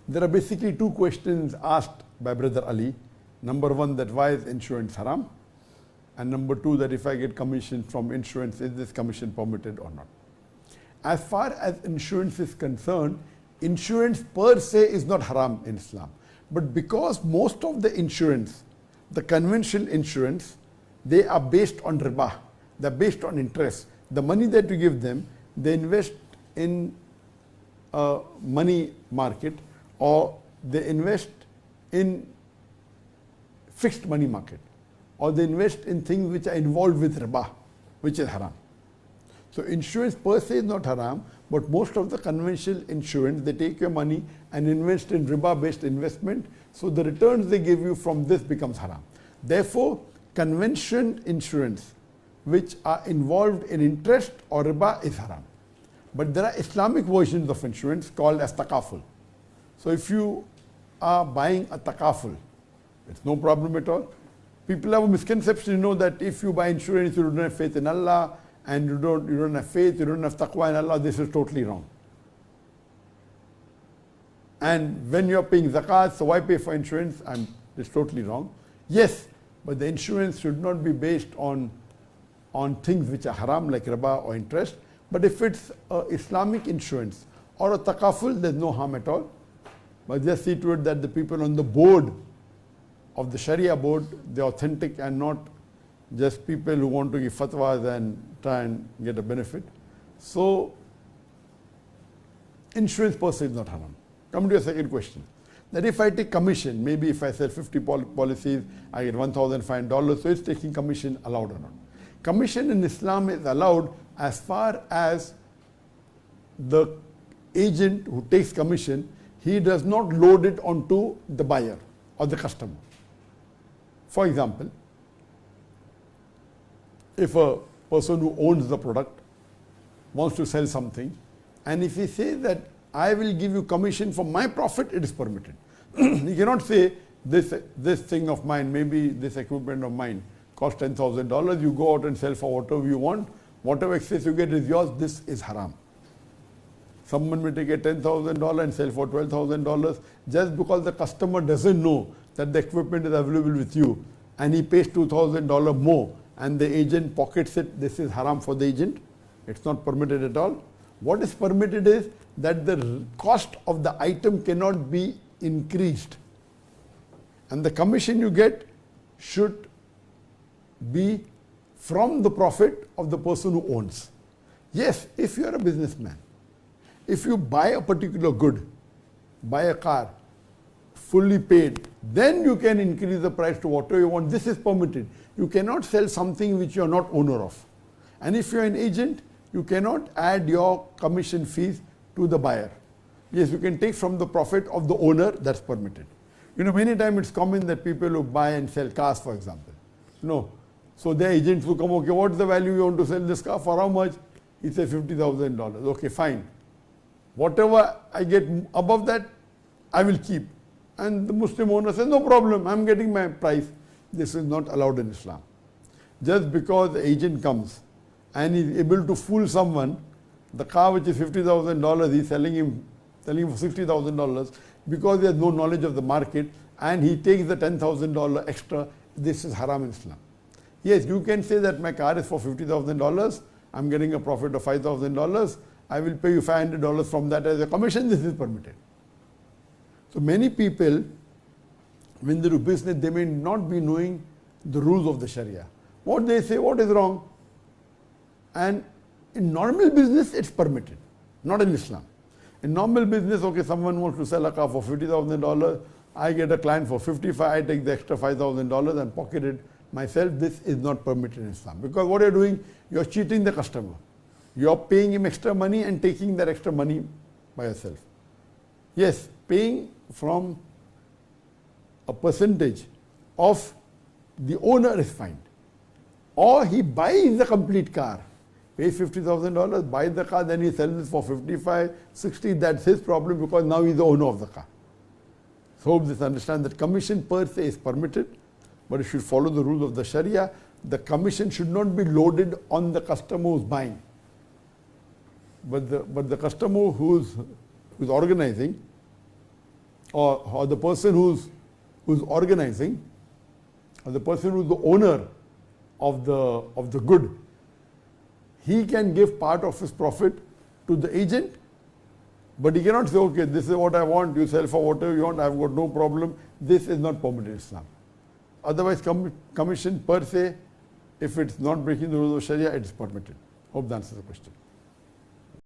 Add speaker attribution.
Speaker 1: There are basically two questions asked by Brother Ali. Number one, that why is insurance haram? And number two, that if I get commission from insurance, is this commission permitted or not? As far as insurance is concerned, insurance per se is not haram in Islam. But because most of the insurance, the conventional insurance, they are based on riba, they're based on interest. The money that you give them, they invest in a money market or they invest in fixed money market or they invest in things which are involved with riba, which is haram. So insurance per se is not haram, but most of the conventional insurance, they take your money and invest in riba-based investment, so the returns they give you from this becomes haram. Therefore, conventional insurance which are involved in interest or riba is haram. But there are Islamic versions of insurance called as takaful. So if you are buying a takaful, it's no problem at all. People have a misconception, that if you buy insurance, you don't have faith in Allah, and you don't have faith, you don't have taqwa in Allah. This is totally wrong. And when you are paying zakat, so why pay for insurance? It's totally wrong. Yes, but the insurance should not be based on things which are haram like riba or interest. But if it's Islamic insurance or a takaful, there's no harm at all. But just see to it that the people on the board of the Sharia board, they're authentic and not just people who want to give fatwas and try and get a benefit. So insurance per se is not haram. Come to your second question. That if I take commission, maybe if I sell 50 policies, I get $1,500, so is taking commission allowed or not? Commission in Islam is allowed as far as the agent who takes commission, he does not load it onto the buyer or the customer. For example, if a person who owns the product wants to sell something, and if he says that I will give you commission for my profit, it is permitted. He cannot say this thing of mine, maybe this equipment of mine costs $10,000, you go out and sell for whatever you want, whatever excess you get is yours, this is haram. Someone may take a $10,000 and sell for $12,000 just because the customer doesn't know that the equipment is available with you and he pays $2,000 more and the agent pockets it. This is haram for the agent. It's not permitted at all. What is permitted is that the cost of the item cannot be increased and the commission you get should be from the profit of the person who owns. Yes, if you are a businessman, if you buy a particular good, buy a car, fully paid, then you can increase the price to whatever you want. This is permitted. You cannot sell something which you are not owner of. And if you are an agent, you cannot add your commission fees to the buyer. Yes, you can take from the profit of the owner, that's permitted. Many times it's common that people who buy and sell cars, for example, so the agents will come, okay, what's the value you want to sell this car for? How much? He says $50,000. Okay, fine. Whatever I get above that, I will keep. And the Muslim owner says, no problem, I'm getting my price. This is not allowed in Islam. Just because the agent comes and is able to fool someone, the car which is $50,000, he's selling him for $60,000 because he has no knowledge of the market and he takes the $10,000 extra. This is haram in Islam. Yes, you can say that my car is for $50,000, I'm getting a profit of $5,000, I will pay you $500 from that as a commission. This is permitted. So many people, when they do business, they may not be knowing the rules of the Sharia. What they say, what is wrong? And in normal business, it's permitted, not in Islam. In normal business, okay, someone wants to sell a car for $50,000, I get a client for $55,000, I take the extra $5,000 and pocket it myself. This is not permitted in Islam. Because what you're doing, you're cheating the customer. You're paying him extra money and taking that extra money by yourself. Yes, paying from a percentage of the owner is fine. Or he buys the complete car, pays $50,000, buys the car, then he sells it for $55,000, $60,000, that's his problem because now he's the owner of the car. So hope this understand that commission per se is permitted, but it should follow the rules of the Sharia. The commission should not be loaded on the customer who's buying. But the customer who's organizing, or the person who's organizing, or the person who's the owner of the good, he can give part of his profit to the agent, but he cannot say, okay, this is what I want, you sell for whatever you want, I've got no problem. This is not permitted in Islam. Otherwise, commission per se, if it's not breaking the rules of Sharia, it is permitted. Hope that answers the question.